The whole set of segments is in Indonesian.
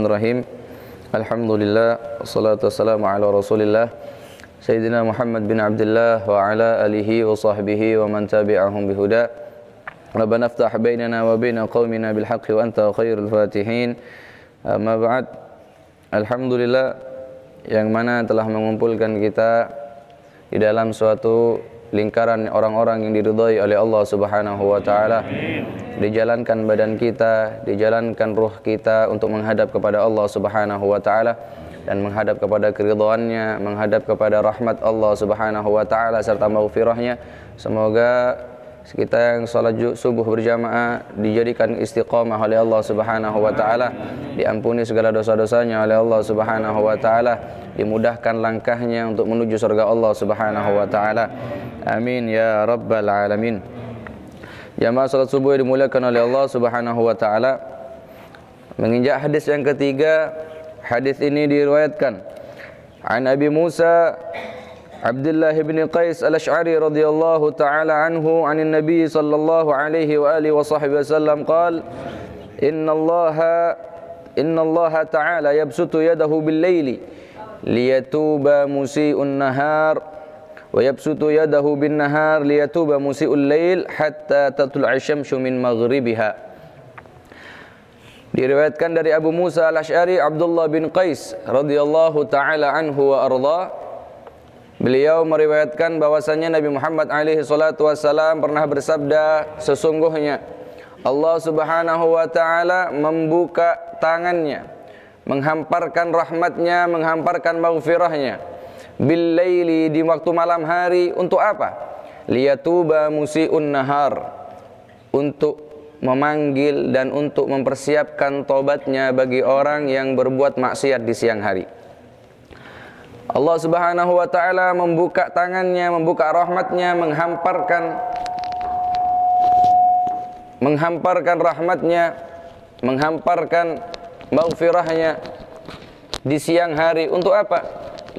Bismillahirrahmanirrahim. Alhamdulillah, wassalatu wassalamu ala Rasulillah Sayyidina Muhammad bin Abdullah wa ala alihi wa sahbihi wa man tabi'ahum bihuda. Rabbana iftah bainana wa baina qaumina bil haqqi wa anta khairul fatihin. Amma ba'd. Alhamdulillah yang mana telah mengumpulkan kita di dalam suatu lingkaran orang-orang yang diridhai oleh Allah Subhanahu wa taala. Dijalankan badan kita, dijalankan ruh kita untuk menghadap kepada Allah Subhanahu wa taala dan menghadap kepada keridhaannya, menghadap kepada rahmat Allah Subhanahu wa taala serta maghfirahnya. Semoga kita yang salat subuh berjamaah dijadikan istiqamah oleh Allah Subhanahu wa taala, diampuni segala dosa-dosanya oleh Allah Subhanahu wa taala, dimudahkan langkahnya untuk menuju surga Allah Subhanahu wa taala. Amin ya rabbal alamin. Jamaah salat subuh yang dimuliakan oleh Allah Subhanahu wa taala. Menginjak hadis yang ketiga, hadis ini diriwayatkan an Abi Musa Abdullah bin Qais al-Ash'ari radhiyallahu ta'ala anhu anin Nabi sallallahu alaihi wa alihi wa sahbihi wasallam qala inna Allah ta'ala yabsutu yadahu bil-laili liyatuba musii'un nahar wa yabsutu yadahu bin-nahar liyatuba musii'ul lail hatta tatlu'a asy-syamsu min maghribiha. Diriwayatkan dari Abu Musa al-Ash'ari Abdullah bin Qais radhiyallahu ta'ala anhu wa arda. Beliau meriwayatkan bahwasanya Nabi Muhammad alaihi salatu wasallam pernah bersabda, sesungguhnya Allah Subhanahu wa taala membuka tangannya, menghamparkan rahmatnya, menghamparkan maghfirahnya bil laili, di waktu malam hari. Untuk apa? Liyatuba musii'un nahar, untuk memanggil dan untuk mempersiapkan tobatnya bagi orang yang berbuat maksiat di siang hari. Allah Subhanahu wa taala membuka tangannya, membuka rahmatnya, menghamparkan rahmatnya, menghamparkan maghfirahnya di siang hari. Untuk apa?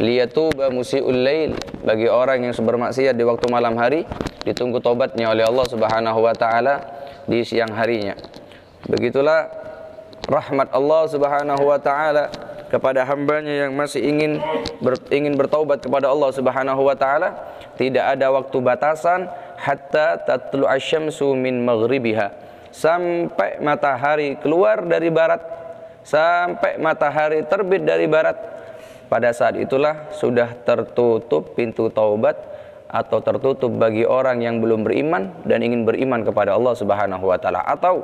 Liyatuba musii'ul lail, bagi orang yang bermaksiat di waktu malam hari, ditunggu tobatnya oleh Allah Subhanahu wa taala di siang harinya. Begitulah rahmat Allah Subhanahu wa taala kepada hambanya yang masih ingin bertaubat kepada Allah Subhanahu wa taala. Tidak ada waktu batasan, hatta tatlu'a asy-syamsu min maghribiha, sampai matahari keluar dari barat, sampai matahari terbit dari barat. Pada saat itulah sudah tertutup pintu taubat atau tertutup bagi orang yang belum beriman dan ingin beriman kepada Allah Subhanahu wa taala, atau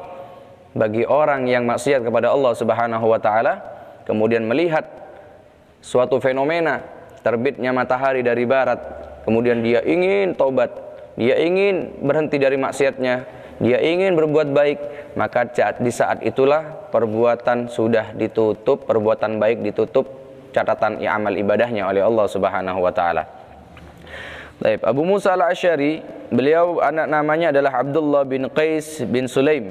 bagi orang yang maksiat kepada Allah Subhanahu wa taala kemudian melihat suatu fenomena terbitnya matahari dari barat, kemudian dia ingin taubat, dia ingin berhenti dari maksiatnya, dia ingin berbuat baik, maka di saat itulah perbuatan sudah ditutup, perbuatan baik ditutup, catatan amal ibadahnya oleh Allah Subhanahu wa taala. Baik, Abu Musa al-Ash'ari, beliau anak namanya adalah Abdullah bin Qais bin Sulaim,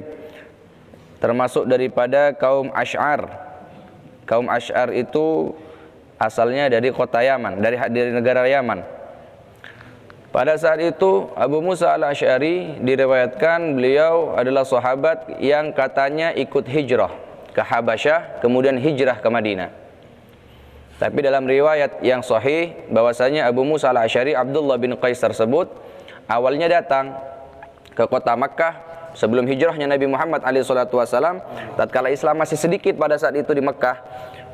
termasuk daripada kaum Asy'ar. Kaum Asy'ar itu asalnya dari kota Yaman, dari negara Yaman. Pada saat itu Abu Musa al-Ash'ari diriwayatkan beliau adalah sahabat yang katanya ikut hijrah ke Habasyah, kemudian hijrah ke Madinah. Tapi dalam riwayat yang sahih bahwasanya Abu Musa al-Ash'ari Abdullah bin Qais tersebut awalnya datang ke kota Makkah sebelum hijrahnya Nabi Muhammad SAW. Tatkala Islam masih sedikit pada saat itu di Makkah,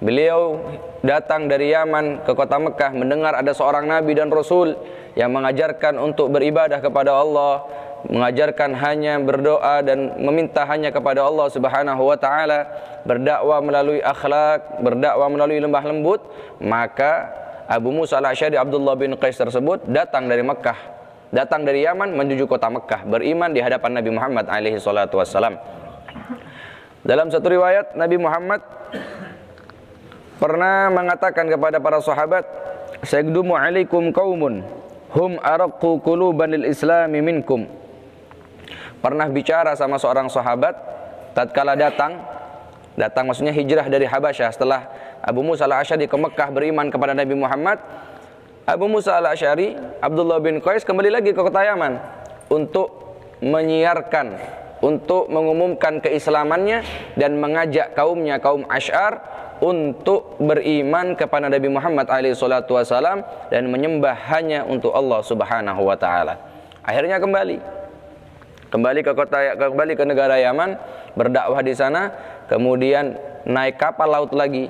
beliau datang dari Yaman ke kota Makkah mendengar ada seorang Nabi dan Rasul yang mengajarkan untuk beribadah kepada Allah, mengajarkan hanya berdoa dan meminta hanya kepada Allah Subhanahu wa taala, berdakwah melalui akhlak, berdakwah melalui lembah lembut. Maka Abu Musa al-Ash'ari Abdullah bin Qais tersebut datang dari Makkah, datang dari Yaman menuju kota Makkah, beriman di hadapan Nabi Muhammad alaihi salatu wassalam. Dalam satu riwayat, Nabi Muhammad pernah mengatakan kepada para sahabat, "Sayaqdumu alaikum qaumun hum araqqu quluban lil islami minkum." Pernah bicara sama seorang sahabat tatkala datang maksudnya hijrah dari Habasyah setelah Abu Musa al-Ash'ari ke Mekah beriman kepada Nabi Muhammad. Abu Musa al-Ash'ari Abdullah bin Qais kembali lagi ke kota Yaman untuk menyiarkan, untuk mengumumkan keislamannya dan mengajak kaumnya, kaum Asy'ar, untuk beriman kepada Nabi Muhammad SAW dan menyembah hanya untuk Allah Subhanahu wa taala. Akhirnya kembali ke negara Yaman, berdakwah di sana, kemudian naik kapal laut lagi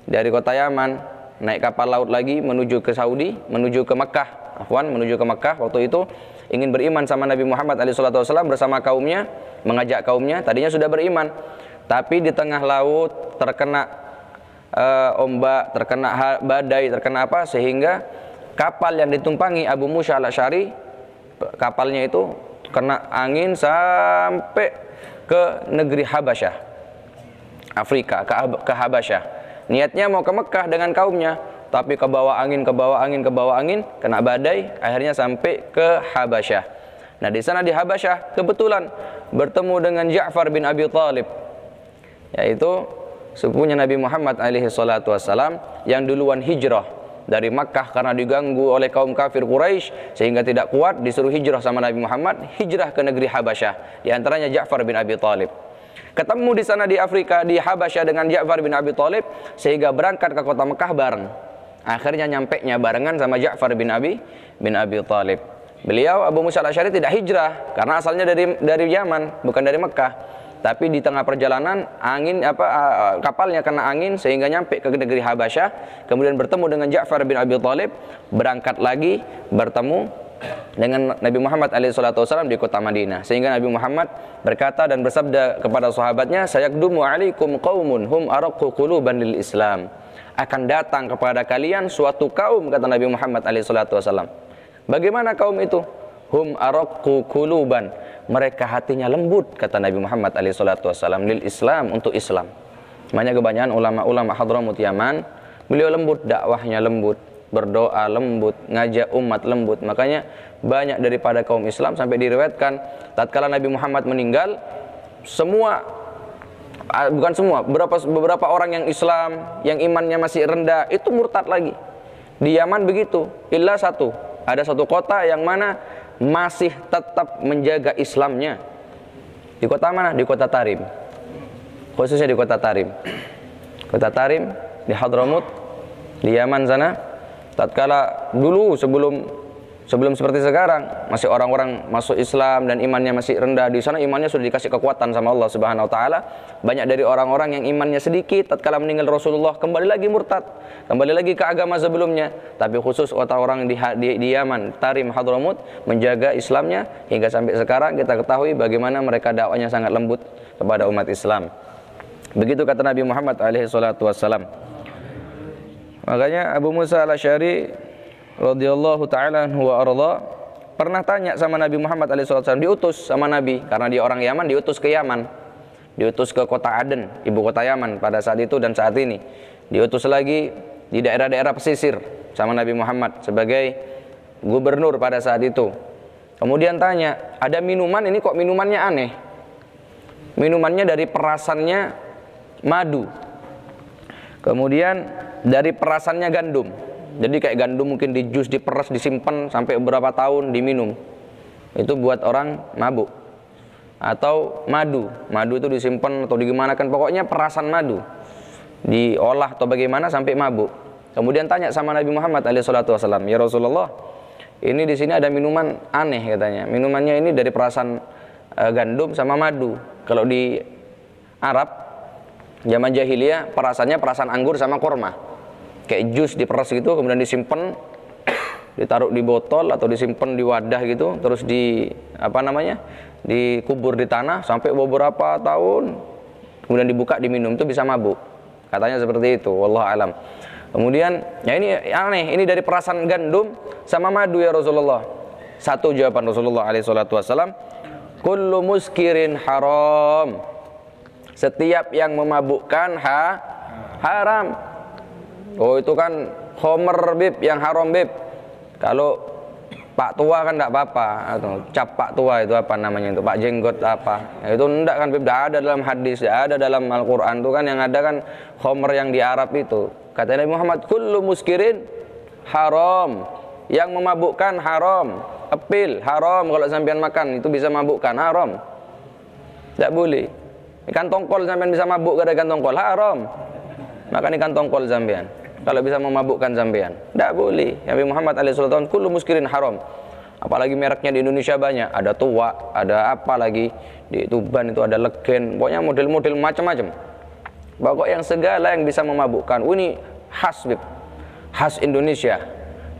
dari kota Yaman, naik kapal laut lagi menuju ke Saudi, menuju ke Mekah waktu itu, ingin beriman sama Nabi Muhammad SAW bersama kaumnya, mengajak kaumnya. Tadinya sudah beriman, tapi di tengah laut terkena ombak, terkena badai, terkena apa, sehingga kapal yang ditumpangi Abu Musa al-Asy'ari, kapalnya itu kena angin sampai ke negeri Habasyah, Afrika, ke Habasyah. Niatnya mau ke Mekah dengan kaumnya, tapi ke bawah angin, kena badai, akhirnya sampai ke Habasyah. Nah, di sana di Habasyah kebetulan bertemu dengan Ja'far bin Abi Thalib, yaitu sepupunya Nabi Muhammad SAW yang duluan hijrah dari Makkah karena diganggu oleh kaum kafir Quraisy sehingga tidak kuat, disuruh hijrah sama Nabi Muhammad, hijrah ke negeri Habasyah. Di antaranya Ja'far bin Abi Thalib. Ketemu di sana di Afrika, di Habasyah dengan Ja'far bin Abi Thalib, sehingga berangkat ke kota Mekah bareng. Akhirnya nyampenya barengan sama Ja'far bin Abi Thalib. Beliau Abu Musa al-Asy'ari tidak hijrah karena asalnya dari Yaman, bukan dari Mekah. Tapi di tengah perjalanan kapalnya kena angin sehingga nyampe ke negeri Habasyah, kemudian bertemu dengan Ja'far bin Abi Thalib, berangkat lagi bertemu dengan Nabi Muhammad SAW di kota Madinah, sehingga Nabi Muhammad berkata dan bersabda kepada sahabatnya, sayakdumu alaikum qaumun hum araqqu quluban lil Islam. Akan datang kepada kalian suatu kaum, kata Nabi Muhammad SAW. Bagaimana kaum itu? Hum araqqu quluban, mereka hatinya lembut, kata Nabi Muhammad SAW, lil Islam, untuk Islam. Makanya kebanyakan ulama-ulama Hadramut Yaman, beliau lembut, dakwahnya lembut, berdoa lembut, ngajak umat lembut. Makanya banyak daripada kaum Islam sampai diriwayatkan tatkala Nabi Muhammad meninggal, beberapa orang yang Islam, yang imannya masih rendah, itu murtad lagi. Di Yaman begitu, illa ada satu kota yang mana masih tetap menjaga Islamnya. Di kota mana? Di kota Tarim. Khususnya di kota Tarim. Kota Tarim di Hadramut, di Yaman sana. Tatkala dulu sebelum seperti sekarang masih orang-orang masuk Islam dan imannya masih rendah, di sana imannya sudah dikasih kekuatan sama Allah Subhanahu wa taala. Banyak dari orang-orang yang imannya sedikit tatkala meninggal Rasulullah kembali lagi murtad, kembali lagi ke agama sebelumnya. Tapi khusus orang-orang di Yaman, Tarim, Hadramut menjaga Islamnya hingga sampai sekarang kita ketahui bagaimana mereka dakwanya sangat lembut kepada umat Islam. Begitu kata Nabi Muhammad SAW. Makanya Abu Musa al-Asy'ari radhiyallahu ta'ala anhu wa arda pernah tanya sama Nabi Muhammad SAW, diutus sama Nabi karena dia orang Yaman, diutus ke Yaman, diutus ke kota Aden, ibu kota Yaman pada saat itu dan saat ini, diutus lagi di daerah-daerah pesisir sama Nabi Muhammad sebagai gubernur pada saat itu. Kemudian tanya, ada minuman ini kok minumannya aneh, minumannya dari perasannya madu, kemudian dari perasannya gandum. Jadi kayak gandum mungkin di jus, diperas, disimpan sampai beberapa tahun diminum. Itu buat orang mabuk. Atau madu itu disimpan atau digimanakan, pokoknya perasan madu diolah atau bagaimana sampai mabuk. Kemudian tanya sama Nabi Muhammad SAW, ya Rasulullah, ini di sini ada minuman aneh katanya. Minumannya ini dari perasan gandum sama madu. Kalau di Arab zaman jahiliyah perasannya perasan anggur sama korma. Kayak jus diperas gitu, kemudian disimpan, ditaruh di botol atau disimpan di wadah gitu, terus dikubur di tanah sampai beberapa tahun, kemudian dibuka diminum, itu bisa mabuk. Katanya seperti itu, wallahu alam. Kemudian, ya ini aneh, ini dari perasan gandum sama madu ya Rasulullah. Satu jawaban Rasulullah SAW, kullu muskirin haram. Setiap yang memabukkan haram. Oh itu kan khomer bib, yang haram bib. Kalau Pak Tua kan enggak apa-apa, atau cap Pak Tua itu apa namanya itu, Pak Jenggot apa. Ya, itu enggak kan bib, enggak ada dalam hadis, enggak ada dalam Al-Qur'an itu kan, yang ada kan khomer yang di Arab itu. Kata Nabi Muhammad, kullu muskirin haram. Yang memabukkan haram. Epil haram, kalau sampean makan itu bisa mabukkan, haram. Tidak boleh. Ikan tongkol sampean bisa mabuk gara ikan tongkol, haram. Makan ikan tongkol sampean. Kalau bisa memabukkan sampean, tidak boleh. Nabi Muhammad SAW, kullu muskirin haram. Apalagi mereknya di Indonesia banyak. Ada Tua, ada apa lagi di Tuban itu ada Legen. Pokoknya model-model macam-macam. Pokok yang segala yang bisa memabukkan. Ini khas, Bib. Khas Indonesia.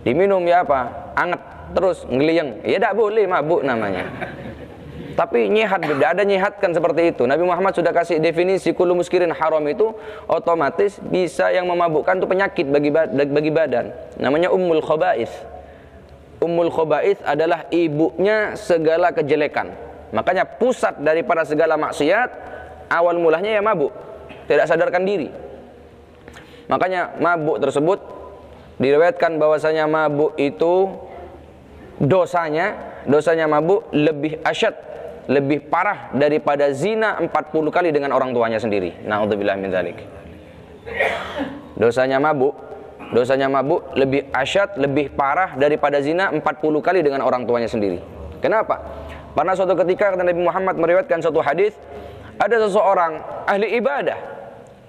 Diminum ya apa? Anget terus ngeliyeng. Ya tidak boleh mabuk namanya. Tapi nyihat, tidak ada nyihatkan seperti itu. Nabi Muhammad sudah kasih definisi kullu muskirin haram itu otomatis bisa yang memabukkan itu penyakit bagi badan. Namanya ummul khaba'ith. Ummul khaba'ith adalah ibunya segala kejelekan. Makanya pusat daripada segala maksiat awal mulanya ya mabuk. Tidak sadarkan diri. Makanya mabuk tersebut diriwayatkan bahwasanya mabuk itu dosanya mabuk lebih asyad, lebih parah daripada zina 40 kali dengan orang tuanya sendiri. Na'udzubillah min dzalik. Dosanya mabuk lebih asyad, lebih parah daripada zina 40 kali dengan orang tuanya sendiri. Kenapa? Karena suatu ketika Nabi Muhammad meriwayatkan suatu hadis, ada seseorang ahli ibadah.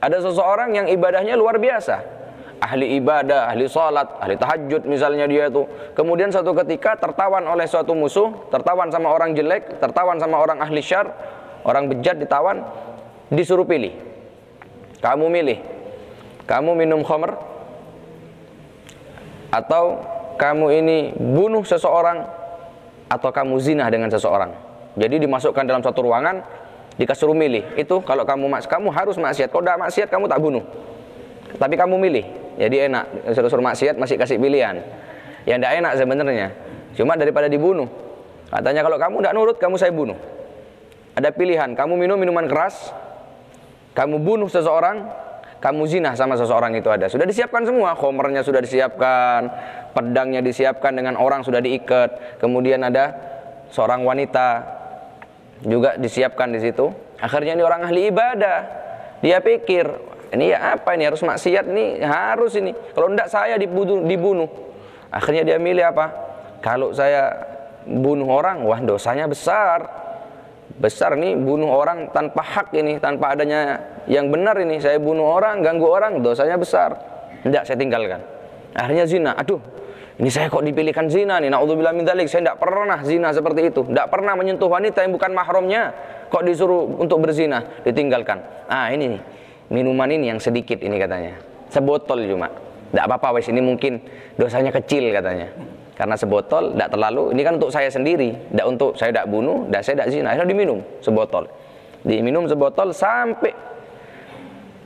Ada seseorang yang ibadahnya luar biasa. Ahli ibadah, ahli salat, ahli tahajud misalnya dia itu. Kemudian suatu ketika tertawan oleh suatu musuh, tertawan sama orang jelek, tertawan sama orang ahli syar, orang bejat ditawan, disuruh pilih. Kamu milih. Kamu minum khamr atau kamu ini bunuh seseorang atau kamu zina dengan seseorang. Jadi dimasukkan dalam satu ruangan, dikasih milih. Itu kalau kamu harus maksiat. Kalau tidak maksiat kamu tak bunuh. Tapi kamu milih. Jadi enak, suruh maksiat masih kasih pilihan. Yang tidak enak sebenarnya. Cuma daripada dibunuh. Katanya kalau kamu tidak nurut, kamu saya bunuh. Ada pilihan, kamu minum minuman keras, kamu bunuh seseorang, kamu zina sama seseorang itu ada. Sudah disiapkan semua, khomernya sudah disiapkan, pedangnya disiapkan dengan orang sudah diikat. Kemudian ada seorang wanita juga disiapkan di situ. Akhirnya ini orang ahli ibadah. Dia pikir, ini ya apa ini, harus maksiat ini, harus ini. Kalau tidak saya dibunuh. Akhirnya dia milih apa? Kalau saya bunuh orang, wah dosanya besar. Besar nih, bunuh orang tanpa hak ini, tanpa adanya yang benar ini. Saya bunuh orang, ganggu orang, dosanya besar. Tidak, saya tinggalkan. Akhirnya zina. Aduh, ini saya kok dipilihkan zina nih. Na'udzubillah min dzalik. Saya tidak pernah zina seperti itu. Tidak pernah menyentuh wanita yang bukan mahramnya. Kok disuruh untuk berzina? Ditinggalkan. Ah, ini nih. Minuman ini yang sedikit ini katanya. Sebotol cuma. Tidak apa-apa wes, ini mungkin dosanya kecil katanya. Karena sebotol tidak terlalu, ini kan untuk saya sendiri, tidak untuk saya tidak bunuh, tidak saya tidak zina. Akhirnya diminum sebotol. Diminum sebotol sampai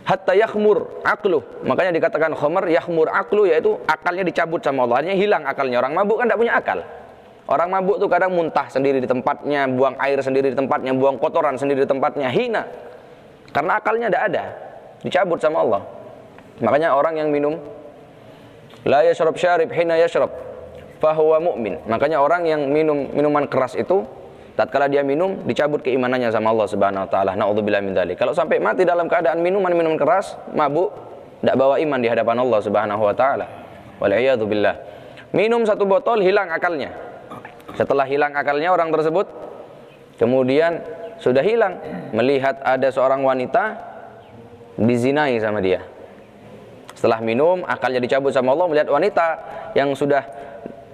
hatta yakhmur aqlu. Makanya dikatakan khamr yakhmur aqlu, yaitu akalnya dicabut sama Allah. Artinya hilang akalnya. Orang mabuk kan tidak punya akal. Orang mabuk tuh kadang muntah sendiri di tempatnya, buang air sendiri di tempatnya, buang kotoran sendiri di tempatnya, hina. Karena akalnya tidak ada. Dicabut sama Allah. Makanya orang yang minum la yashrab syarib hina yashrab fahuwa mu'min. Makanya orang yang minum minuman keras itu tatkala dia minum dicabut keimanannya sama Allah Subhanahu wa taala. Na'udzubillah min dzalik. Kalau sampai mati dalam keadaan minuman keras, mabuk, tidak bawa iman di hadapan Allah Subhanahu wa taala. Wal iyadu billah. Minum satu botol hilang akalnya. Setelah hilang akalnya orang tersebut kemudian sudah hilang melihat ada seorang wanita dizinai sama dia. Setelah minum, akalnya dicabut sama Allah, melihat wanita yang sudah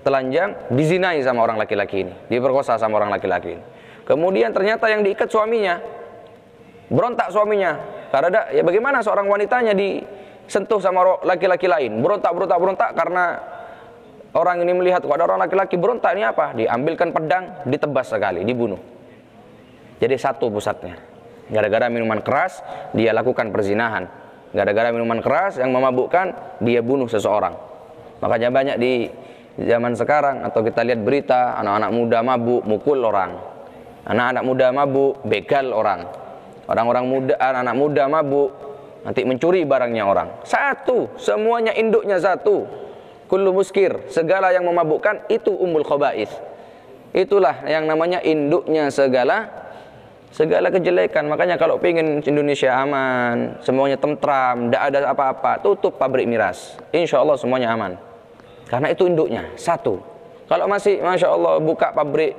telanjang dizinai sama orang laki-laki ini, diperkosa sama orang laki-laki ini. Kemudian ternyata yang diikat suaminya. Berontak suaminya. Karena ya bagaimana seorang wanitanya disentuh sama laki-laki lain? Berontak karena orang ini melihat kok ada orang laki-laki berontak, ini apa? Diambilkan pedang, ditebas sekali, dibunuh. Jadi satu pusatnya. Gara-gara minuman keras dia lakukan perzinahan. Gara-gara minuman keras yang memabukkan dia bunuh seseorang. Makanya banyak di zaman sekarang atau kita lihat berita anak-anak muda mabuk mukul orang. Anak-anak muda mabuk begal orang. Orang-orang muda, anak-anak muda mabuk nanti mencuri barangnya orang. Satu, semuanya induknya satu. Kullu muskir, segala yang memabukkan itu ummul khaba'ith. Itulah yang namanya induknya segala kejelekan. Makanya kalau pengen Indonesia aman, semuanya tentram, tidak ada apa-apa, tutup pabrik miras. Insya Allah semuanya aman. Karena itu induknya, satu. Kalau masih, Masya Allah, buka pabrik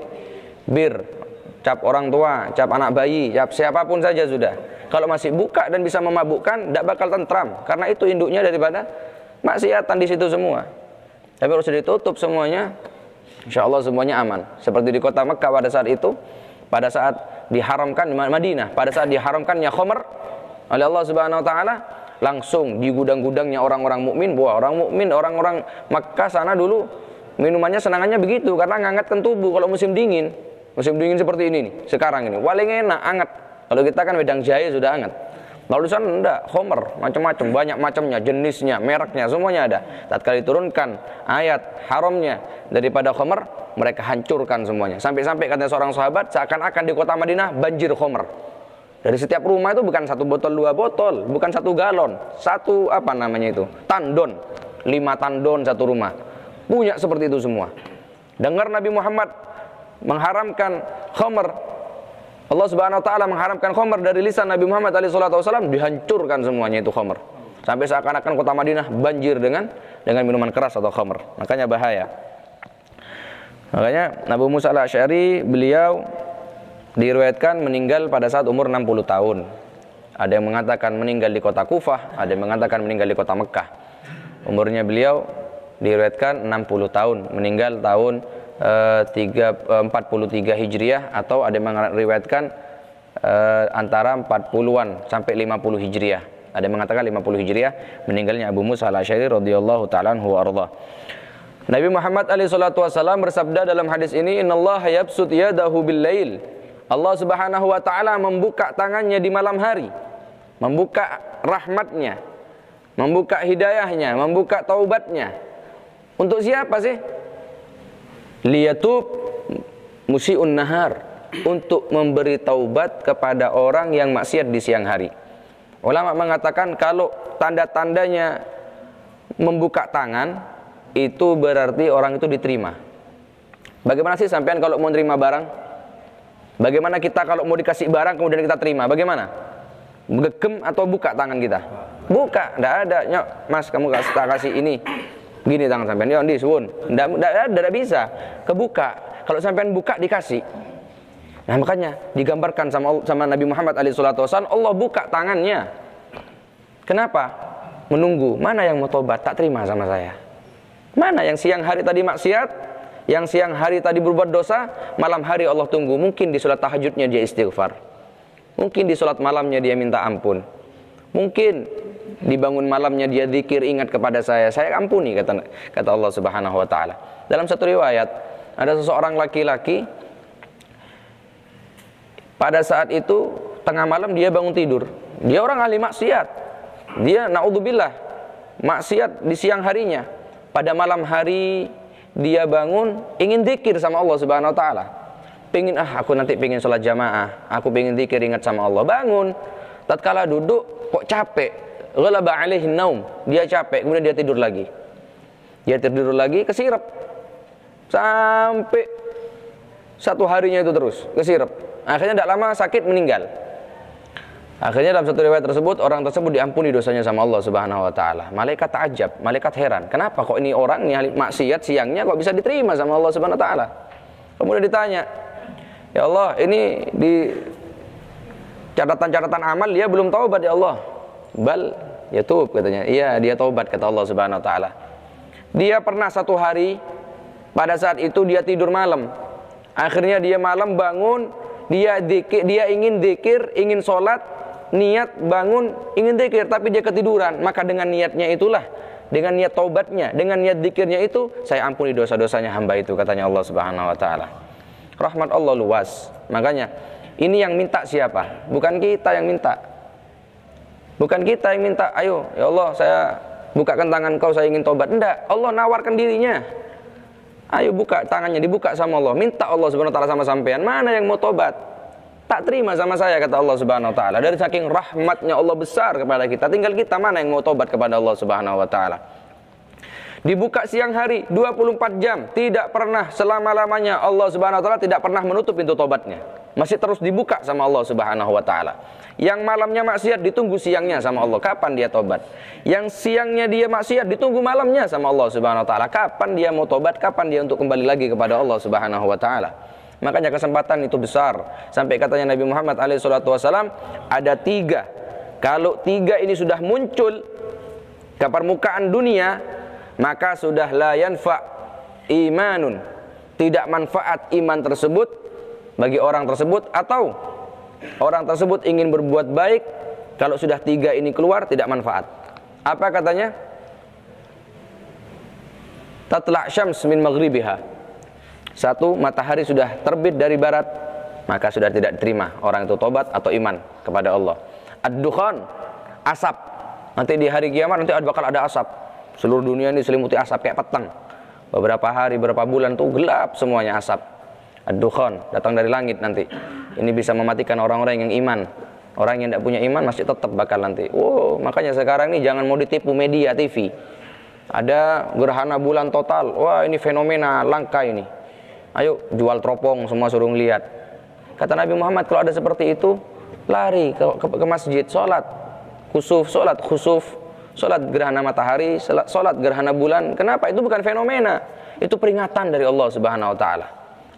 bir, cap orang tua, cap anak bayi, cap siapapun saja sudah. Kalau masih buka dan bisa memabukkan, tidak bakal tentram, karena itu induknya daripada maksiatan di situ semua. Tapi harus ditutup semuanya, insya Allah semuanya aman. Seperti di kota Mekah pada saat itu, pada saat diharamkan Madinah, pada saat diharamkannya khamr oleh Allah Subhanahu Wa Taala, langsung di gudang-gudangnya orang-orang mukmin, orang-orang Mekah sana dulu minumannya senangannya begitu, karena menghangatkan tubuh kalau musim dingin. Musim dingin seperti ini nih, sekarang ini paling enak, hangat. Kalau kita kan wedang jahe sudah hangat. Lalu di sana enggak, khamr, macam-macam, banyak macamnya, jenisnya, mereknya, semuanya ada. Tatkala diturunkan ayat haramnya daripada khamr, mereka hancurkan semuanya. Sampai-sampai kata seorang sahabat, seakan-akan di kota Madinah banjir khamr. Dari setiap rumah itu bukan 1 botol, 2 botol, bukan 1 galon, 1 apa namanya itu, tandon, 5 tandon 1 rumah. Punya seperti itu semua. Dengar Nabi Muhammad mengharamkan khamr, Allah Subhanahu Wa Taala mengharamkan khamr dari lisan Nabi Muhammad SAW, dihancurkan semuanya itu khamr. Sampai seakan-akan kota Madinah banjir dengan minuman keras atau khamr. Makanya bahaya. Makanya Nabi Musa al-Asy'ari beliau diriwayatkan meninggal pada saat umur 60 tahun. Ada yang mengatakan meninggal di kota Kufah, ada yang mengatakan meninggal di kota Mekah. Umurnya beliau diriwayatkan 60 tahun, meninggal tahun 43 Hijriah, atau ada yang meriwayatkan antara 40-an sampai 50 Hijriah. Ada yang mengatakan 50 Hijriah meninggalnya Abu Musa al-Asy'ari radhiyallahu ta'ala anhu wa arda. Nabi Muhammad alaihi salatu wasallam bersabda dalam hadis ini, "Innallaha yabsut yadahu bil-lail." Allah Subhanahu wa taala membuka tangannya di malam hari, membuka rahmatnya, membuka hidayahnya, membuka taubatnya. Untuk siapa sih? Liyatub musi'un nahar, untuk memberi taubat kepada orang yang maksiat di siang hari. Ulama mengatakan kalau tanda-tandanya membuka tangan, itu berarti orang itu diterima. Bagaimana sih sampean kalau mau terima barang? Bagaimana kita kalau mau dikasih barang kemudian kita terima? Bagaimana? Gegem atau buka tangan kita? Buka, tidak ada. Nyok, mas kamu kasih ini. Gini tangan sampean, ya ndi suwun. Tidak bisa. Kebuka. Kalau sampean buka dikasih. Nah makanya digambarkan sama Nabi Muhammad SAW, Allah buka tangannya. Kenapa? Menunggu. Mana yang mau tobat? Tak terima sama saya. Mana yang siang hari tadi maksiat, yang siang hari tadi berbuat dosa, malam hari Allah tunggu. Mungkin di sholat tahajudnya dia istighfar, mungkin di sholat malamnya dia minta ampun, mungkin dibangun malamnya dia zikir, ingat kepada saya ampuni, kata Allah Subhanahu wa taala. Dalam satu riwayat ada seseorang laki-laki, pada saat itu tengah malam dia bangun tidur. Dia orang ahli maksiat, dia naudzubillah maksiat di siang harinya. Pada malam hari dia bangun ingin zikir sama Allah Subhanahu wa taala. Pengen aku nanti pengen sholat jamaah, aku pengen zikir ingat sama Allah. Bangun, tatkala duduk kok capek, ghalaba alaihin naum, dia capek, kemudian dia tidur lagi. Dia tidur lagi, kesirep. Sampai 1 harinya itu terus kesirep. Akhirnya tidak lama sakit, meninggal. Akhirnya dalam satu riwayat tersebut, orang tersebut diampuni dosanya sama Allah Subhanahu wa taala. Malaikat takjub, malaikat heran. Kenapa kok ini orang nih maksiat siangnya kok bisa diterima sama Allah Subhanahu wa taala? Kemudian ditanya, "Ya Allah, ini di catatan-catatan amal dia belum taubat ya Allah." Bal yatub, katanya. Iya, dia taubat, kata Allah Subhanahu wa taala. Dia pernah 1 hari pada saat itu dia tidur malam. Akhirnya dia malam bangun, dia ingin zikir, ingin sholat, niat bangun ingin zikir, tapi dia ketiduran. Maka dengan niatnya itulah, dengan niat taubatnya, dengan niat zikirnya itu, saya ampuni dosa-dosanya hamba itu, katanya Allah Subhanahu wa taala. Rahmat Allah luas. Makanya ini yang minta siapa? Bukan kita yang minta. Bukan kita yang minta, ayo ya Allah saya bukakan tangan kau, saya ingin taubat. Enggak, Allah nawarkan dirinya. Ayo buka tangannya, dibuka sama Allah. Minta Allah Subhanahu wa taala sama sampean, mana yang mau taubat? Tak terima sama saya, kata Allah Subhanahu wa taala. Dari saking rahmatnya Allah besar kepada kita, tinggal kita mana yang mau tobat kepada Allah Subhanahu wa taala. Dibuka siang hari 24 jam, tidak pernah selama-lamanya Allah Subhanahu wa taala tidak pernah menutup pintu tobatnya. Masih terus dibuka sama Allah Subhanahu wa taala. Yang malamnya maksiat ditunggu siangnya sama Allah, kapan dia tobat. Yang siangnya dia maksiat ditunggu malamnya sama Allah Subhanahu wa taala, kapan dia mau tobat, kapan dia untuk kembali lagi kepada Allah Subhanahu wa taala. Makanya kesempatan itu besar. Sampai katanya Nabi Muhammad SAW, ada 3. Kalau 3 ini sudah muncul ke permukaan dunia, maka sudah la yanfa' imanun. Tidak manfaat iman tersebut bagi orang tersebut, atau orang tersebut ingin berbuat baik, kalau sudah 3 ini keluar tidak manfaat. Apa katanya? Tatla' syams min maghribiha. 1, matahari sudah terbit dari barat, maka sudah tidak diterima orang itu tobat atau iman kepada Allah. Ad-dukhan, asap. Nanti di hari kiamat nanti bakal ada asap. Seluruh dunia ini selimuti asap kayak petang. Beberapa hari, beberapa bulan tuh gelap semuanya asap. Ad-dukhan datang dari langit nanti. Ini bisa mematikan orang-orang yang iman. Orang yang tidak punya iman masih tetap bakal nanti. Makanya sekarang ini jangan mau ditipu media TV. Ada gerhana bulan total. Wah, ini fenomena langka ini. Ayo jual teropong semua suruh lihat. Kata Nabi Muhammad, kalau ada seperti itu, lari ke masjid, sholat khusuf, sholat gerhana matahari, sholat gerhana bulan. Kenapa? Itu bukan fenomena, itu peringatan dari Allah Subhanahu Wa Taala.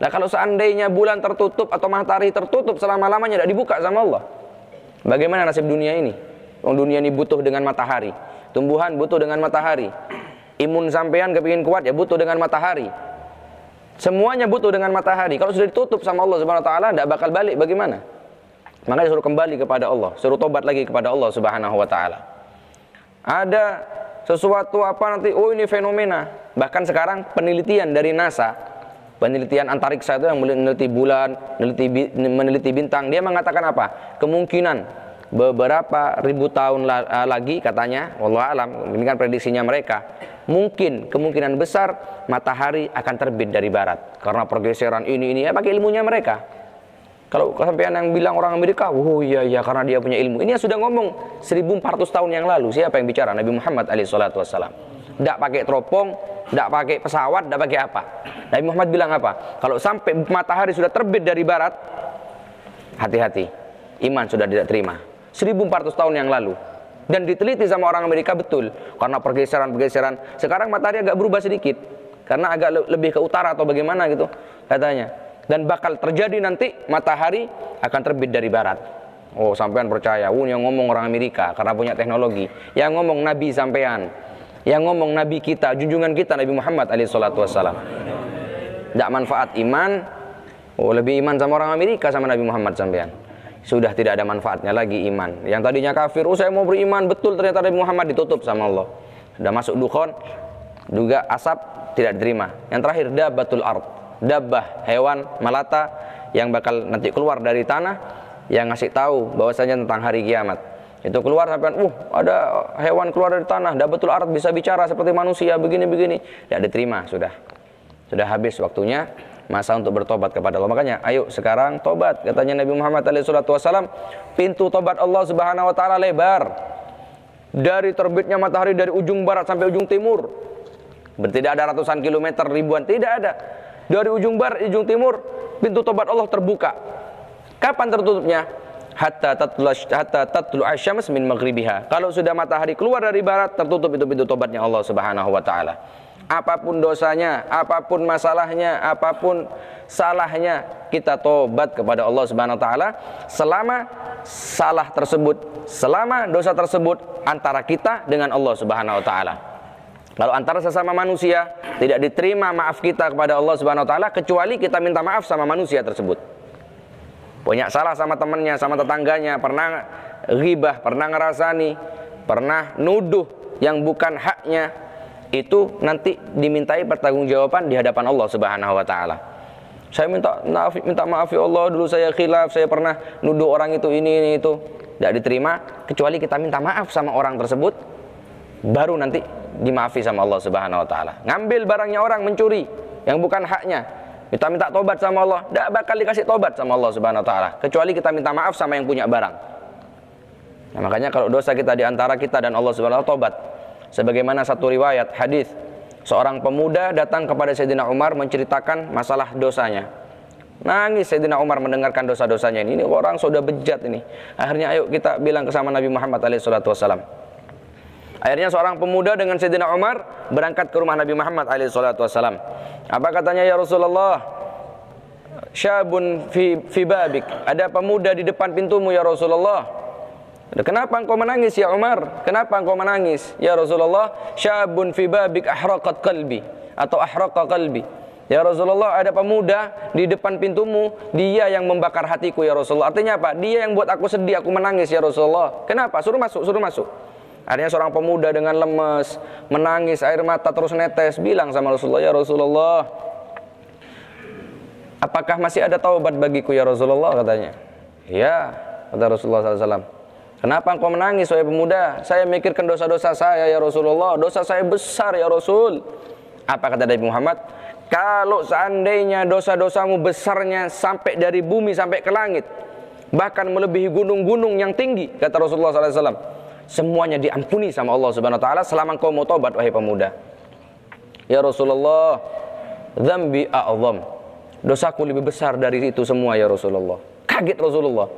Nah, kalau seandainya bulan tertutup atau matahari tertutup selama-lamanya tidak dibuka sama Allah, bagaimana nasib dunia ini? Dunia ini butuh dengan matahari, tumbuhan butuh dengan matahari, imun sampean kepingin kuat ya butuh dengan matahari. Semuanya butuh dengan matahari. Kalau sudah ditutup sama Allah Subhanahu Wa Taala, tidak bakal balik. Bagaimana? Makanya suruh kembali kepada Allah, suruh tobat lagi kepada Allah Subhanahu Wa Taala. Ada sesuatu apa nanti? Oh, ini fenomena. Bahkan sekarang penelitian dari NASA, penelitian antariksa itu yang meneliti bulan, meneliti bintang, dia mengatakan apa? Kemungkinan beberapa ribu tahun lagi katanya, wallahu alam, ini kan prediksinya mereka. Kemungkinan besar matahari akan terbit dari barat karena pergeseran ini ya, pakai ilmunya mereka. Kalau sampean yang bilang orang Amerika, oh iya karena dia punya ilmu. Ini yang sudah ngomong 1400 tahun yang lalu. Siapa yang bicara? Nabi Muhammad SAW. Tidak pakai teropong, tidak pakai pesawat, tidak pakai apa. Nabi Muhammad bilang apa? Kalau sampai matahari sudah terbit dari barat, hati-hati, iman sudah tidak terima. 1400 tahun yang lalu. Dan diteliti sama orang Amerika, betul. Karena pergeseran. Sekarang matahari agak berubah sedikit. Karena agak lebih ke utara atau bagaimana gitu katanya. Dan bakal terjadi nanti matahari akan terbit dari barat. Oh, sampean percaya? Yang ngomong orang Amerika karena punya teknologi. Yang ngomong Nabi sampean. Yang ngomong Nabi kita, junjungan kita Nabi Muhammad SAW. Tidak manfaat iman. Lebih iman sama orang Amerika sama Nabi Muhammad sampean. Sudah tidak ada manfaatnya lagi iman. Yang tadinya kafir, saya mau beriman, betul ternyata Nabi Muhammad ditutup sama Allah. Sudah masuk dukhon, juga asap tidak diterima. Yang terakhir dabbatul ard, dabbah, hewan melata yang bakal nanti keluar dari tanah, yang ngasih tahu bahwasanya tentang hari kiamat. Itu keluar sampai ada hewan keluar dari tanah, dabbatul ard, bisa bicara seperti manusia, begini-begini. Tidak diterima, sudah habis waktunya. Masa untuk bertobat kepada Allah. Makanya ayo sekarang tobat. Katanya Nabi Muhammad SAW, pintu tobat Allah Subhanahu Wa Taala lebar. Dari terbitnya matahari dari ujung barat sampai ujung timur. Tidak ada ratusan kilometer, ribuan, tidak ada. Dari ujung barat, ujung timur, pintu tobat Allah terbuka. Kapan tertutupnya? Hatta tatlu asyams min maghribiha. Kalau sudah matahari keluar dari barat, tertutup itu pintu tobatnya Allah Subhanahu Wa Taala. Apapun dosanya, apapun masalahnya, apapun salahnya, kita tobat kepada Allah Subhanahu Wa Taala. Selama salah tersebut, selama dosa tersebut antara kita dengan Allah Subhanahu Wa Taala. Kalau antara sesama manusia, tidak diterima maaf kita kepada Allah Subhanahu Wa Taala kecuali kita minta maaf sama manusia tersebut. Punya salah sama temannya, sama tetangganya, pernah ghibah, pernah ngerasani, pernah nuduh yang bukan haknya, itu nanti dimintai pertanggungjawaban di hadapan Allah Subhanahu Wa Taala. Saya minta maaf ya Allah, dulu saya khilaf, saya pernah nuduh orang itu ini itu. Tidak diterima kecuali kita minta maaf sama orang tersebut, baru nanti dimaafi sama Allah Subhanahu Wa Taala. Ngambil barangnya orang, mencuri yang bukan haknya, minta tobat sama Allah, tidak bakal dikasih tobat sama Allah Subhanahu Wa Taala kecuali kita minta maaf sama yang punya barang. Nah, makanya kalau dosa kita di antara kita dan Allah Subhanahu Wa Taala, tobat. Sebagaimana satu riwayat hadis, seorang pemuda datang kepada Sayyidina Umar menceritakan masalah dosanya. Nangis Sayyidina Umar mendengarkan dosa-dosanya ini orang sudah bejat ini. Akhirnya ayo kita bilang ke sama Nabi Muhammad SAW. Akhirnya seorang pemuda dengan Sayyidina Umar berangkat ke rumah Nabi Muhammad SAW. Apa katanya? Ya Rasulullah, syabun fi babik, ada pemuda di depan pintumu ya Rasulullah. Kenapa engkau menangis ya Umar? Kenapa engkau menangis ya Rasulullah? Syabun fi babik ahraqat qalbi, atau ahraqa qalbi. Ya Rasulullah, ada pemuda di depan pintumu, dia yang membakar hatiku ya Rasulullah. Artinya apa? Dia yang buat aku sedih, aku menangis ya Rasulullah. Kenapa? Suruh masuk, suruh masuk. Artinya seorang pemuda dengan lemes, menangis, air mata terus netes, bilang sama Rasulullah, ya Rasulullah, apakah masih ada taubat bagiku ya Rasulullah? Katanya. Ya, kata Rasulullah SAW. Kenapa engkau menangis wahai pemuda? Saya mikirkan dosa-dosa saya ya Rasulullah. Dosa saya besar ya Rasul. Apa kata Nabi Muhammad? Kalau seandainya dosa-dosamu besarnya sampai dari bumi sampai ke langit, bahkan melebihi gunung-gunung yang tinggi, kata Rasulullah SAW, semuanya diampuni sama Allah Subhanahu Wa Taala selama engkau mau tobat wahai pemuda. Ya Rasulullah, dzambi a'zam, dosaku lebih besar dari itu semua ya Rasulullah. Kaget Rasulullah.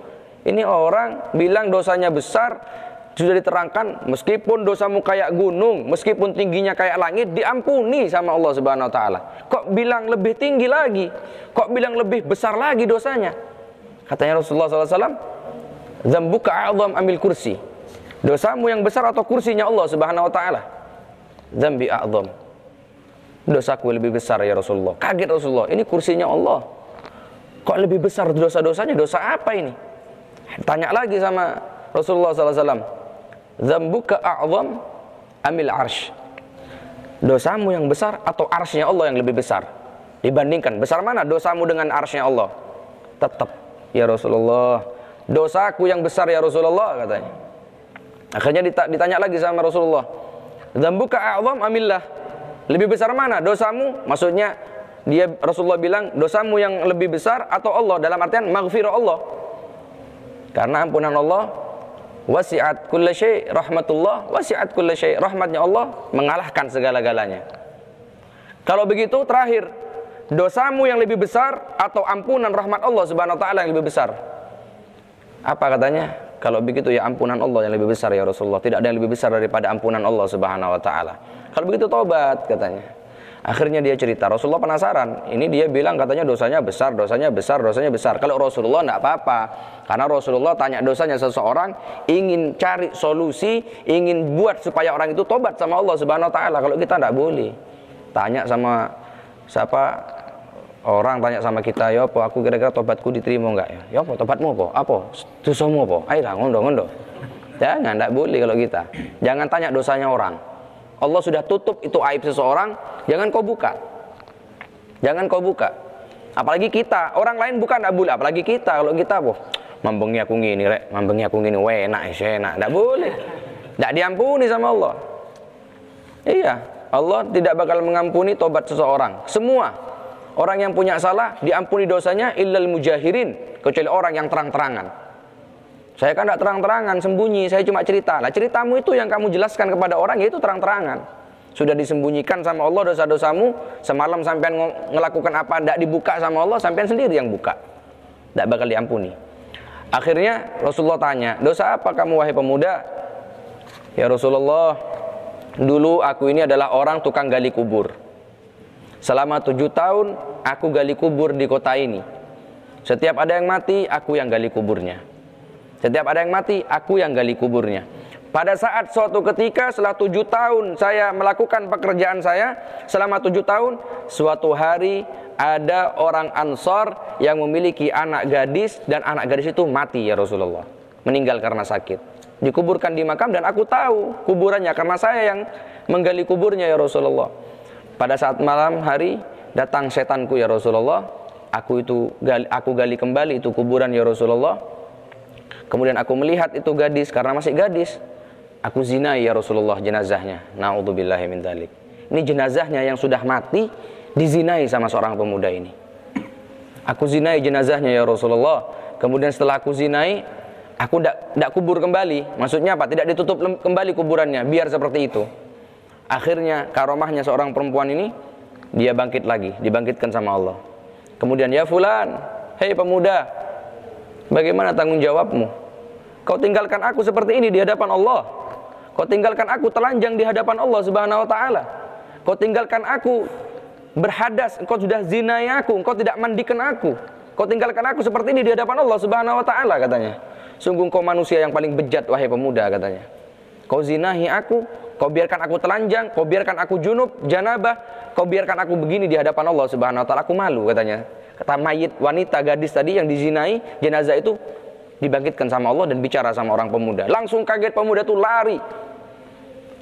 Ini orang bilang dosanya besar, sudah diterangkan meskipun dosamu kayak gunung, meskipun tingginya kayak langit, diampuni sama Allah Subhanahu Wa Taala. Kok bilang lebih tinggi lagi? Kok bilang lebih besar lagi dosanya? Katanya Rasulullah SAW, dzambuka a'zam amil kursi, dosamu yang besar atau kursinya Allah Subhanahu Wa Taala. Dzambi a'zam, dosaku lebih besar ya Rasulullah. Kaget Rasulullah, ini kursinya Allah, kok lebih besar dosa-dosanya? Dosa apa ini? Tanya lagi sama Rasulullah SAW, dzambuka a'zam amil arsh, dosamu yang besar atau arsy-nya Allah yang lebih besar? Dibandingkan, besar mana dosamu dengan arsy-nya Allah? Tetap ya Rasulullah, dosaku yang besar ya Rasulullah, katanya. Akhirnya ditanya lagi sama Rasulullah, dzambuka a'zam amillah, lebih besar mana dosamu? Maksudnya Rasulullah bilang dosamu yang lebih besar atau Allah, dalam artian maghfirah Allah. Karena ampunan Allah wasi'at kulla syai', rahmatullah wasi'at kulla syai', rahmatnya Allah mengalahkan segala-galanya. Kalau begitu terakhir, dosamu yang lebih besar atau ampunan rahmat Allah Subhanahu Wa Taala yang lebih besar? Apa katanya? Kalau begitu ya ampunan Allah yang lebih besar ya Rasulullah. Tidak ada yang lebih besar daripada ampunan Allah Subhanahu Wa Taala. Kalau begitu tobat, katanya. Akhirnya dia cerita, Rasulullah penasaran. Ini dia bilang katanya dosanya besar, dosanya besar, dosanya besar. Kalau Rasulullah enggak apa-apa, karena Rasulullah tanya dosanya seseorang, ingin cari solusi, ingin buat supaya orang itu tobat sama Allah Subhanahu Wa Taala. Kalau kita enggak boleh. Tanya sama siapa orang, tanya sama kita, ya apa aku kira-kira tobatku diterima enggak ya? Ya apa tobatmu apa? Apa? Dosamu apa? Ayolah ngondo-ngondo. Jangan, enggak boleh kalau kita. Jangan tanya dosanya orang. Allah sudah tutup itu aib seseorang, jangan kau buka. Jangan kau buka. Apalagi kita, orang lain bukan enggak boleh, apalagi kita. Kalau kita apa? Mambengi aku ngini rek, mambengi aku ngini, enak, enggak boleh. Enggak diampuni sama Allah. Iya, Allah tidak bakal mengampuni tobat seseorang. Semua orang yang punya salah diampuni dosanya illal mujahirin, kecuali orang yang terang-terangan. Saya kan tidak terang-terangan, sembunyi, saya cuma cerita. Lah ceritamu itu yang kamu jelaskan kepada orang, yaitu terang-terangan. Sudah disembunyikan sama Allah dosa-dosamu, semalam sampean ngelakukan apa, tidak dibuka sama Allah, sampean sendiri yang buka. Tidak bakal diampuni. Akhirnya Rasulullah tanya, dosa apa kamu wahai pemuda? Ya Rasulullah, dulu aku ini adalah orang tukang gali kubur. Selama 7 tahun, aku gali kubur di kota ini. Setiap ada yang mati, aku yang gali kuburnya. Setiap ada yang mati, aku yang gali kuburnya. Pada saat suatu ketika setelah 7 tahun saya melakukan pekerjaan saya, selama 7 tahun, suatu hari ada orang Ansar yang memiliki anak gadis, dan anak gadis itu mati ya Rasulullah, meninggal karena sakit. Dikuburkan di makam dan aku tahu kuburannya karena saya yang menggali kuburnya ya Rasulullah. Pada saat malam hari datang setanku ya Rasulullah, aku gali kembali itu kuburan ya Rasulullah. Kemudian aku melihat itu gadis, karena masih gadis, aku zinai ya Rasulullah jenazahnya. Na'udzubillahi min dzalik. Ini jenazahnya yang sudah mati dizinai sama seorang pemuda ini. Aku zinai jenazahnya ya Rasulullah. Kemudian setelah aku zinai, aku tidak kubur kembali. Maksudnya apa? Tidak ditutup kembali kuburannya, biar seperti itu. Akhirnya karomahnya seorang perempuan ini, dia bangkit lagi, dibangkitkan sama Allah. Kemudian, ya fulan, hei pemuda, bagaimana tanggung jawabmu? Kau tinggalkan aku seperti ini di hadapan Allah. Kau tinggalkan aku telanjang di hadapan Allah Subhanahu Wa Taala. Kau tinggalkan aku berhadas, engkau sudah zinai aku, engkau tidak mandikan aku. Kau tinggalkan aku seperti ini di hadapan Allah Subhanahu wa taala, katanya. Sungguh kau manusia yang paling bejat wahai pemuda, katanya. Kau zinahi aku, kau biarkan aku telanjang, kau biarkan aku junub, janabah, kau biarkan aku begini di hadapan Allah Subhanahu wa taala, aku malu, katanya. Kata mayit wanita gadis tadi yang dizinai, jenazah itu dibangkitkan sama Allah dan bicara sama orang pemuda. Langsung kaget pemuda itu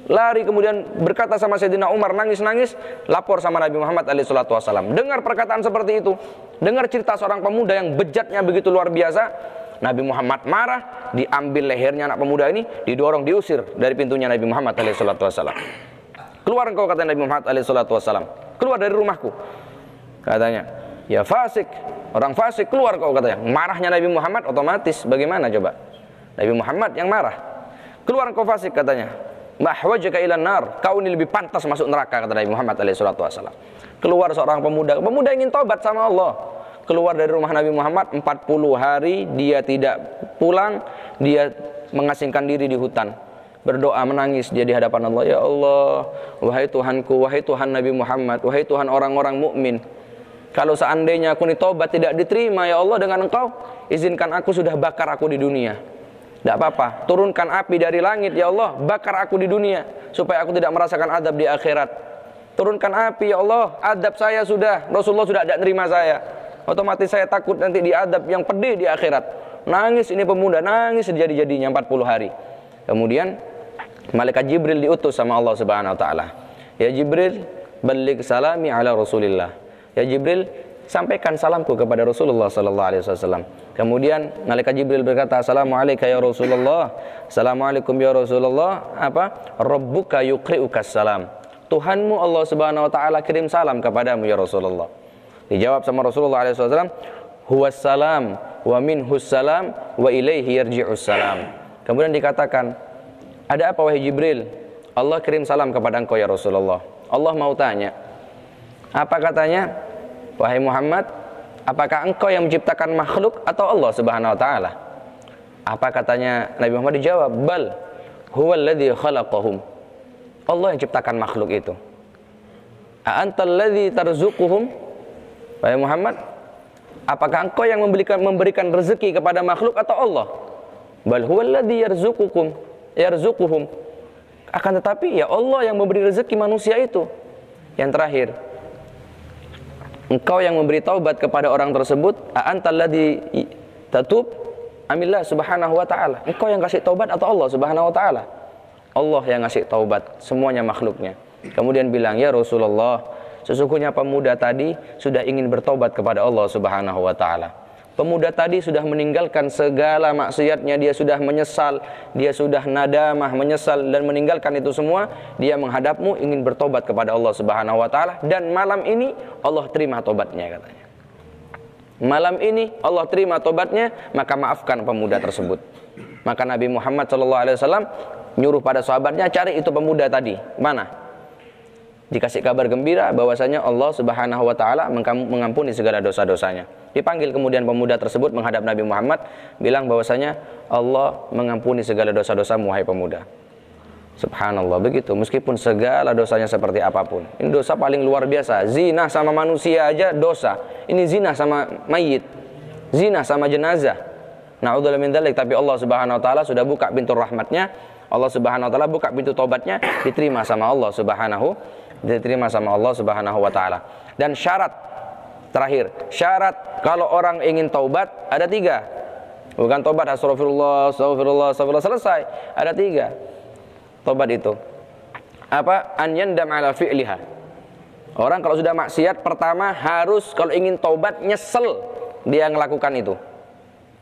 lari kemudian berkata sama Sayyidina Umar, nangis-nangis, lapor sama Nabi Muhammad SAW. Dengar perkataan seperti itu, dengar cerita seorang pemuda yang bejatnya begitu luar biasa. Nabi Muhammad marah, diambil lehernya anak pemuda ini, didorong, diusir dari pintunya Nabi Muhammad SAW. Keluar engkau, kata Nabi Muhammad SAW, keluar dari rumahku, katanya. Ya fasik, orang fasik, keluar kau, katanya. Marahnya Nabi Muhammad otomatis bagaimana coba? Nabi Muhammad yang marah. Keluar kau fasik, katanya. Mahwajaka ilan nar, kau ini lebih pantas masuk neraka, kata Nabi Muhammad SAW. Keluar seorang pemuda ingin tobat sama Allah. Keluar dari rumah Nabi Muhammad 40 hari dia tidak pulang, dia mengasingkan diri di hutan. Berdoa menangis dia di hadapan Allah. Ya Allah, wahai Tuhanku, wahai Tuhan Nabi Muhammad, wahai Tuhan orang-orang mukmin. Kalau seandainya aku ini tobat tidak diterima, ya Allah, dengan Engkau, izinkan aku sudah bakar aku di dunia. Tidak apa-apa, turunkan api dari langit, ya Allah, bakar aku di dunia, supaya aku tidak merasakan adab di akhirat. Turunkan api, ya Allah, adab saya sudah, Rasulullah sudah tidak terima saya. Otomatis saya takut nanti diadab yang pedih di akhirat. Nangis ini pemuda, nangis sejadi-jadinya 40 hari. Kemudian malaikat Jibril diutus sama Allah Subhanahu wa taala. Ya Jibril, balligh salami ala Rasulillah. Ya Jibril, sampaikan salamku kepada Rasulullah sallallahu alaihi wasallam. Kemudian malaikat Jibril berkata, "Assalamualaikum ya Rasulullah." "Assalamualaikum ya Rasulullah." Apa? "Rabbuka yuqri'ukas salam." Tuhanmu Allah Subhanahu wa taala kirim salam kepadamu ya Rasulullah. Dijawab sama Rasulullah alaihi wasallam, "Huwas salam wa minhus salam wa ilaihi yarji'us salam." Kemudian dikatakan, "Ada apa wahai Jibril?" "Allah kirim salam kepada engkau ya Rasulullah." Allah mau tanya, apa katanya? "Wahai Muhammad, apakah engkau yang menciptakan makhluk atau Allah Subhanahu wa taala?" Apa katanya Nabi Muhammad? Dijawab, "Bal huwallazi khalaqahum." Allah yang ciptakan makhluk itu. "A antal ladzi tarzuquhum?" Wahai Muhammad, apakah engkau yang memberikan rezeki kepada makhluk atau Allah? "Bal huwallazi yarzuquhum." Akan tetapi ya Allah yang memberi rezeki manusia itu. Yang terakhir, engkau yang memberi taubat kepada orang tersebut, antal ladzi tatub amillah subhanahu wa ta'ala. Engkau yang kasih taubat atau Allah Subhanahu wa ta'ala? Allah yang kasih taubat semuanya makhluknya. Kemudian bilang, "Ya Rasulullah, sesungguhnya pemuda tadi sudah ingin bertobat kepada Allah Subhanahu wa ta'ala. Pemuda tadi sudah meninggalkan segala maksiatnya, dia sudah menyesal, dia sudah nadamah, menyesal dan meninggalkan itu semua. Dia menghadapmu ingin bertobat kepada Allah Subhanahu wa ta'ala, dan malam ini Allah terima tobatnya," katanya. Malam ini Allah terima tobatnya, maka maafkan pemuda tersebut. Maka Nabi Muhammad SAW nyuruh pada sahabatnya, cari itu pemuda tadi, mana? Dikasih kabar gembira bahwasanya Allah Subhanahu wa ta'ala mengampuni segala dosa-dosanya. Dipanggil kemudian pemuda tersebut menghadap Nabi Muhammad, bilang bahwasanya Allah mengampuni segala dosa-dosamu wahai pemuda. Subhanallah, begitu meskipun segala dosanya seperti apapun. Ini dosa paling luar biasa. Zina sama manusia aja dosa. Ini zina sama mayit, zina sama jenazah. Na'udzubillah min dzalik. Tapi Allah Subhanahu wa ta'ala sudah buka pintu rahmatnya, Allah Subhanahu wa ta'ala buka pintu taubatnya, diterima sama Allah Subhanahu wa ta'ala. Dan syarat terakhir, syarat kalau orang ingin taubat ada 3. Bukan taubat astagfirullah selesai. Ada 3 taubat itu. Apa? An yandam ala fi'liha. Orang kalau sudah maksiat, pertama harus kalau ingin taubat nyesel dia melakukan itu.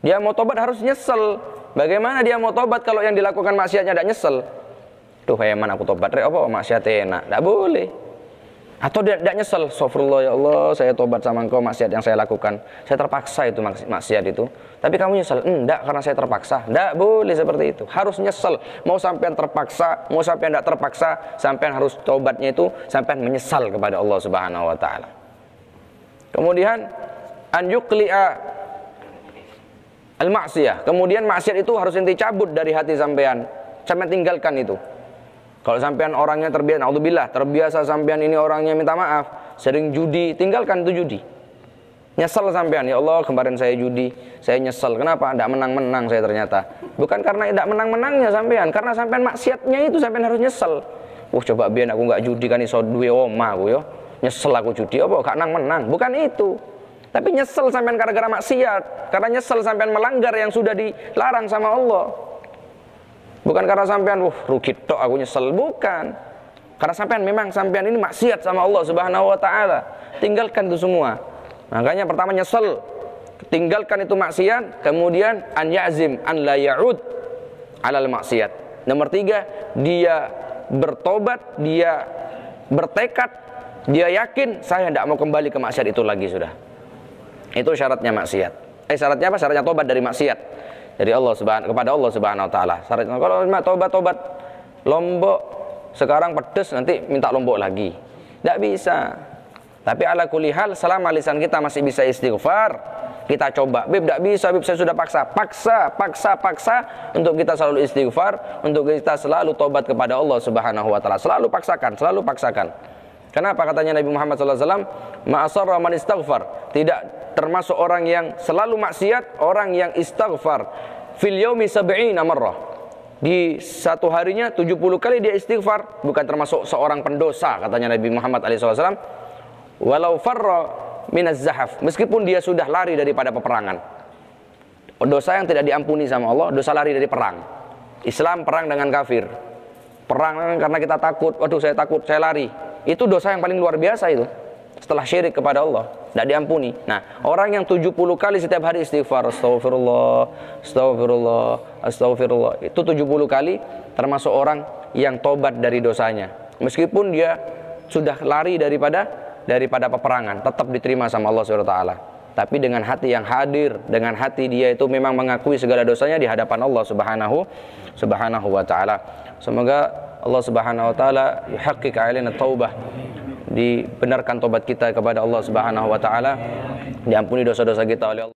Dia mau taubat harus nyesel. Bagaimana dia mau taubat kalau yang dilakukan maksiatnya tidak nyesel? Tuh mana aku tobat apa maksiat enak? Tidak boleh. Atau dia tidak nyesel, astagfirullah ya Allah, saya tobat sama engkau maksiat yang saya lakukan. Saya terpaksa itu maksiat itu. Tapi kamu nyesel? Enggak, karena saya terpaksa. Tidak boleh seperti itu. Harus nyesel. Mau sampean terpaksa, mau sampean tidak terpaksa, sampean harus tobatnya itu sampean menyesal kepada Allah Subhanahu wa taala. Kemudian an yuqli'a al-ma'siyah. Kemudian maksiat itu harus ente cabut dari hati sampean. Sampean tinggalkan itu. Kalau sampean orangnya terbiasa, naudzubillah, terbiasa sampean ini orangnya minta maaf, sering judi, tinggalkan itu judi. Nyesel sampean, ya Allah kemarin saya judi, saya nyesel. Kenapa? Tidak menang-menang saya ternyata. Bukan karena tidak menang-menangnya sampean, karena sampean maksiatnya itu sampean harus nyesel. Coba biar aku nggak judi kan iso duwe oma aku yo. Nyesel aku judi apa gak menang. Bukan itu. Tapi nyesel sampean gara-gara maksiat, karena nyesel sampean melanggar yang sudah dilarang sama Allah. Bukan karena sampean rugi tok aku nyesel, bukan. Karena sampean memang sampean ini maksiat sama Allah Subhanahu wa taala. Tinggalkan itu semua. Makanya pertama nyesel, tinggalkan itu maksiat, kemudian an ya'zim an la ya'ud alal maksiat. Nomor 3, dia bertobat, dia bertekad, dia yakin saya tidak mau kembali ke maksiat itu lagi sudah. Itu syaratnya maksiat. Syaratnya apa? Syaratnya tobat dari maksiat. Dari Allah kepada Allah Subhanahu wa taala. Syaratnya kalau tobat lombok sekarang pedes nanti minta lombok lagi. Tidak bisa. Tapi ala kulli hal selama lisan kita masih bisa istighfar, kita coba. Tidak bisa, saya sudah paksa untuk kita selalu istighfar, untuk kita selalu tobat kepada Allah Subhanahu wa taala. Selalu paksakan. Kenapa katanya Nabi Muhammad sallallahu alaihi wasallam, ma'asarra man istighfar. Tidak termasuk orang yang selalu maksiat, orang yang istighfar fil yaumi 70 marrah. Di satu harinya 70 kali dia istighfar, bukan termasuk seorang pendosa katanya Nabi Muhammad sallallahu alaihi wasallam. Walau farra minaz zahaf, meskipun dia sudah lari daripada peperangan. Dosa yang tidak diampuni sama Allah, dosa lari dari perang. Islam perang dengan kafir. Perang karena kita takut, saya takut, saya lari. Itu dosa yang paling luar biasa itu. Setelah syirik kepada Allah, tidak diampuni. Nah, orang yang 70 kali setiap hari istighfar, astagfirullah, itu 70 kali termasuk orang yang tobat dari dosanya. Meskipun dia sudah lari daripada peperangan, tetap diterima sama Allah SWT. Tapi dengan hati yang hadir, dengan hati dia itu memang mengakui segala dosanya di hadapan Allah Subhanahu wa taala. Semoga Allah Subhanahu wa taala yuhaqqiq alaina taubah, dibenarkan tobat kita kepada Allah Subhanahu wa taala, diampuni dosa-dosa kita oleh Allah.